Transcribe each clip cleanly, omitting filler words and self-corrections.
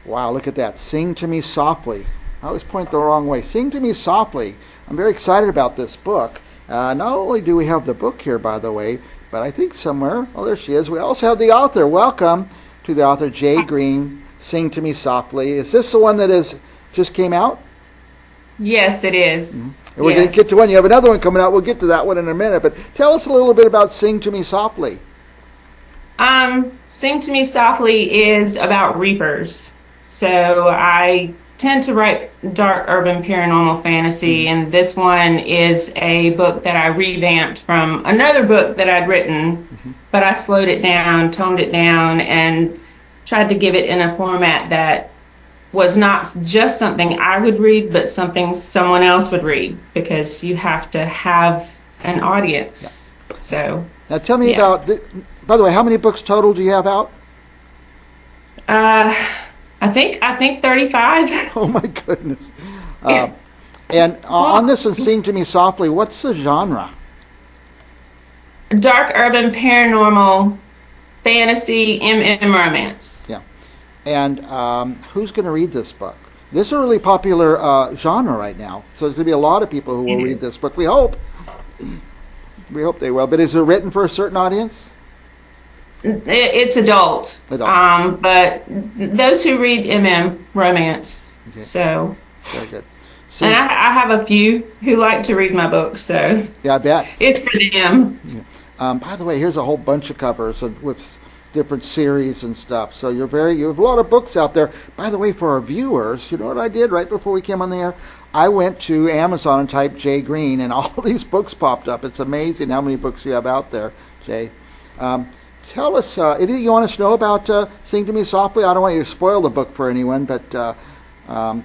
Wow, look at that. Sing to Me Softly. I always point the wrong way. Sing to Me Softly. I'm very excited about this book. Not only do we have the book here, by the way, but I think somewhere, oh, there she is. We also have the author. Welcome to the author, Jae Greyn, Sing to Me Softly. Is this the one that just came out? Yes, it is. And we're going to get to one. You have another one coming out. We'll get to that one in a minute. But tell us a little bit about Sing to Me Softly. Sing to Me Softly is about reapers. So I tend to write dark urban paranormal fantasy, and this one is a book that I revamped from another book that I'd written, but I slowed it down, toned it down, and tried to give it in a format that was not just something I would read, but something someone else would read, because you have to have an audience. Yeah. So now tell me about, by the way, how many books total do you have out? I think 35. Oh my goodness. And on this one, Sing to Me Softly, what's the genre? Dark urban paranormal fantasy romance. Yeah. And who's going to read this book? This is a really popular genre right now. So there's going to be a lot of people who will read this book. We hope. We hope they will. But is it written for a certain audience? It's adult. But those who read romance. Okay. So. Very good. And I have a few who like to read my books, so. Yeah, I bet. It's for them. Yeah. By the way, here's a whole bunch of covers with different series and stuff. So you have a lot of books out there. By the way, for our viewers, you know what I did right before we came on the air? I went to Amazon and typed Jae Greyn, and all these books popped up. It's amazing how many books you have out there, Jay. Tell us, anything you want us to know about Sing to Me Softly? I don't want you to spoil the book for anyone, but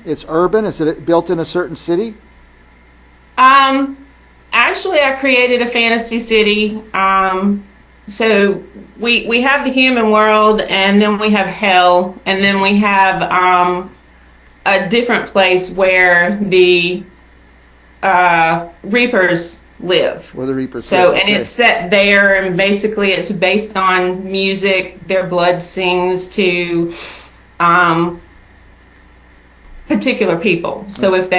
it's urban. Is it built in a certain city? Actually, I created a fantasy city. So we have the human world, and then we have hell, and then we have a different place where the reapers live. Where the reapers live. Okay. And it's set there, and basically it's based on music. Their blood sings to particular people. So if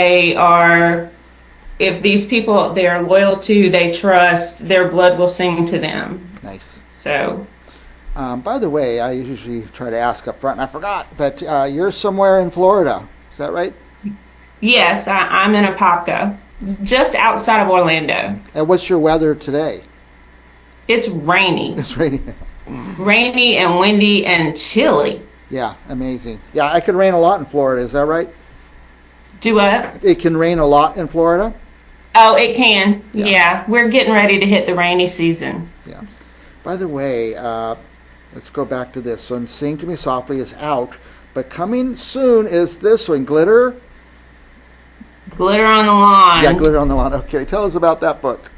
these people they are loyal to, they trust, their blood will sing to them. Nice. So. By the way, I usually try to ask up front, and I forgot, but you're somewhere in Florida. Is that right? Yes, I'm in Apopka, just outside of Orlando. And what's your weather today? It's rainy. It's rainy. Rainy and windy and chilly. Yeah, amazing. Yeah, it can rain a lot in Florida. Is that right? Do what? It can rain a lot in Florida? Oh, it can. Yeah. We're getting ready to hit the rainy season. Yeah. By the way, let's go back to this. So Sing to Me Softly is out, but coming soon is this one, Glitter? Glitter on the Lawn. Yeah, Glitter on the Lawn. Okay, tell us about that book.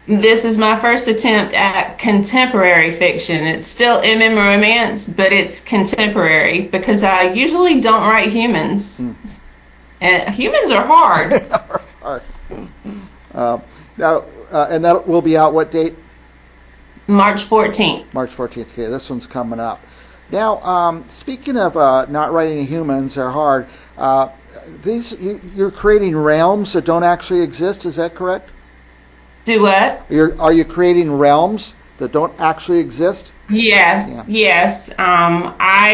This is my first attempt at contemporary fiction. It's still romance, but it's contemporary because I usually don't write humans. And humans are hard. Hard. And that will be out what date? March 14th. March 14th. Okay, this one's coming up. Now, speaking of not writing humans are hard, you're creating realms that don't actually exist. Is that correct? Do what? Are you creating realms that don't actually exist? Yes, yes. I'll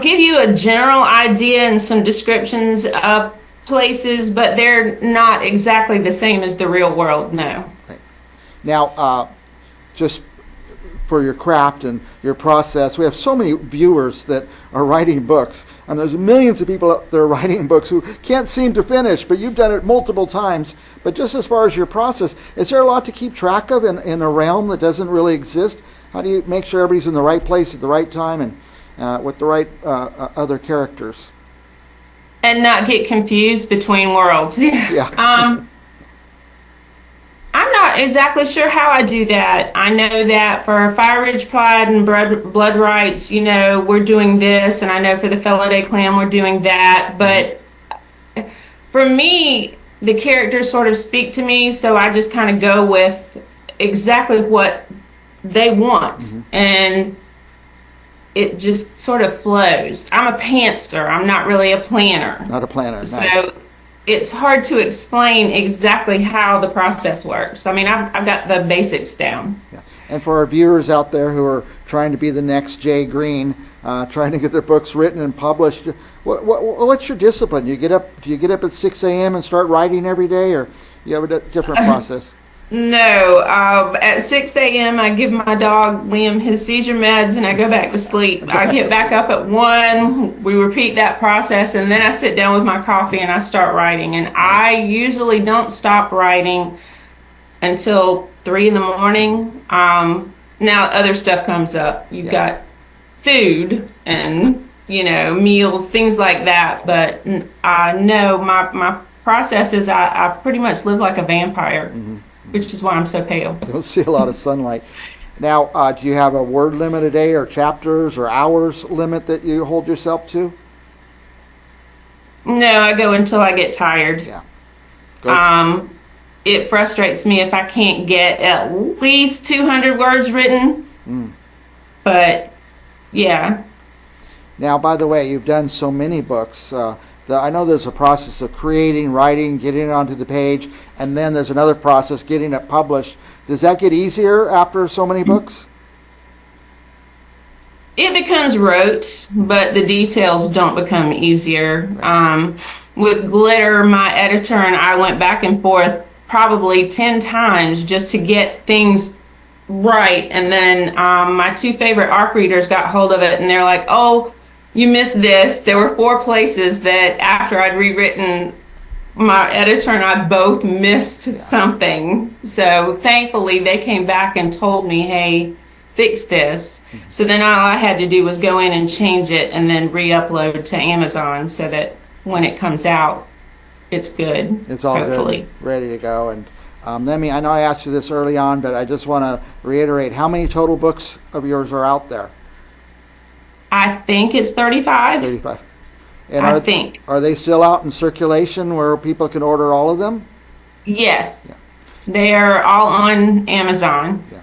give you a general idea and some descriptions of places, but they're not exactly the same as the real world, no. Right. Now, just for your craft and your process, we have so many viewers that are writing books, and there's millions of people out there writing books who can't seem to finish, but you've done it multiple times. But just as far as your process, is there a lot to keep track of in a realm that doesn't really exist? How do you make sure everybody's in the right place at the right time and with the right other characters? And not get confused between worlds. Yeah. I'm not exactly sure how I do that. I know that for Fire Ridge Pride and Blood Rights, we're doing this, and I know for the Feladay Clan we're doing that. But for me, the characters sort of speak to me, so I just kind of go with exactly what they want. And it just sort of flows. I'm a pantser. I'm not really a planner. Not a planner. Nice. So it's hard to explain exactly how the process works. I mean, I've got the basics down. Yeah. And for our viewers out there who are trying to be the next Jae Greyn, trying to get their books written and published, what's your discipline? Do you get up at 6 a.m. and start writing every day, or you have a different process? No, at 6 a.m. I give my dog Liam his seizure meds and I go back to sleep. I get back up at 1, we repeat that process, and then I sit down with my coffee and I start writing. And I usually don't stop writing until 3 in the morning. Now other stuff comes up. You've got food and, meals, things like that. But no, my process is I pretty much live like a vampire. Mm-hmm. Which is why I'm so pale. You don't see a lot of sunlight. Now, do you have a word limit a day, or chapters or hours limit that you hold yourself to? No, I go until I get tired. Yeah. It frustrates me if I can't get at least 200 words written. But, yeah. Now, by the way, you've done so many books. I know there's a process of creating, writing, getting it onto the page, and then there's another process, getting it published. Does that get easier after so many books? It becomes rote, but the details don't become easier. With Glitter, my editor and I went back and forth probably 10 times just to get things right. And then my 2 favorite ARC readers got hold of it, and they're like, oh, you missed this. There were 4 places that after I'd rewritten, my editor and I both missed something. So thankfully they came back and told me, hey, fix this. So then all I had to do was go in and change it and then re-upload to Amazon so that when it comes out, it's good. It's all hopefully good, ready to go. And I know I asked you this early on, but I just want to reiterate, how many total books of yours are out there? I think it's 35. 35. And I think. Are they still out in circulation where people can order all of them? Yes. Yeah. They're all on Amazon. Yeah.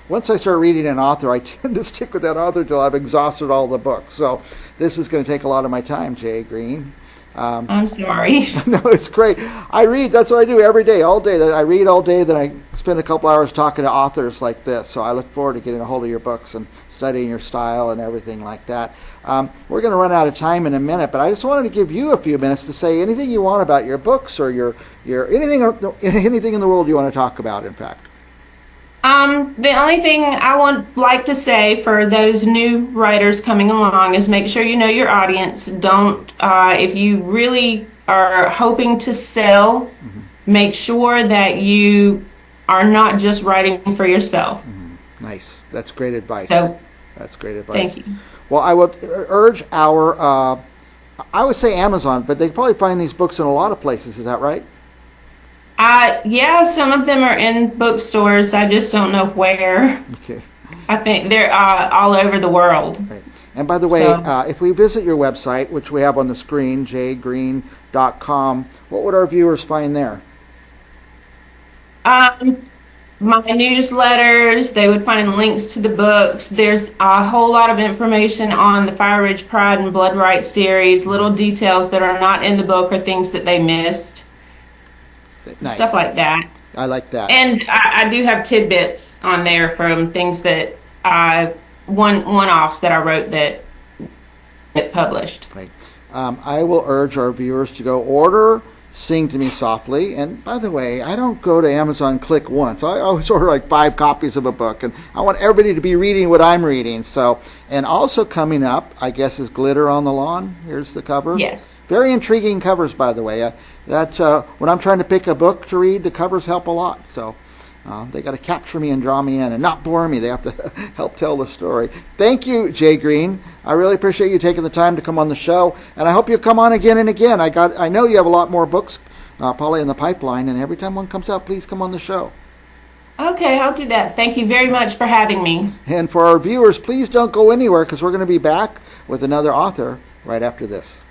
Once I start reading an author, I tend to stick with that author until I've exhausted all the books. So this is going to take a lot of my time, Jae Greyn. I'm sorry. No, it's great. I read. That's what I do every day, all day. I read all day, then I spend a couple hours talking to authors like this. So I look forward to getting a hold of your books and studying your style and everything like that. We're going to run out of time in a minute, but I just wanted to give you a few minutes to say anything you want about your books or your anything in the world you want to talk about, in fact. The only thing I would like to say for those new writers coming along is make sure you know your audience. Don't, if you really are hoping to sell, make sure that you are not just writing for yourself. Nice. That's great advice. That's great advice. Thank you. Well, I would urge I would say Amazon, but they probably find these books in a lot of places. Is that right? Yeah, some of them are in bookstores. I just don't know where. Okay. I think they're all over the world. Right. And by the way, if we visit your website, which we have on the screen, jaegreyn.com, what would our viewers find there? My newsletters, they would find links to the books. There's a whole lot of information on the Fire Ridge Pride and Blood Right series, little details that are not in the book or things that they missed. Nice. Stuff like that. I like that. And I do have tidbits on there from things that one-offs that I wrote that published. Right. I will urge our viewers to go order Sing to Me Softly. And by the way, I don't go to Amazon click once. I always order like 5 copies of a book, and I want everybody to be reading what I'm reading. So, and also coming up, I guess, is Glitter on the Lawn. Here's the cover. Yes. Very intriguing covers, by the way. When I'm trying to pick a book to read, the covers help a lot. So they got to capture me and draw me in and not bore me. They have to help tell the story. Thank you, Jae Greyn. I really appreciate you taking the time to come on the show, and I hope you come on again and again. I know you have a lot more books probably in the pipeline, and every time one comes out, please come on the show. Okay, I'll do that. Thank you very much for having me. And for our viewers, please don't go anywhere, because we're going to be back with another author right after this.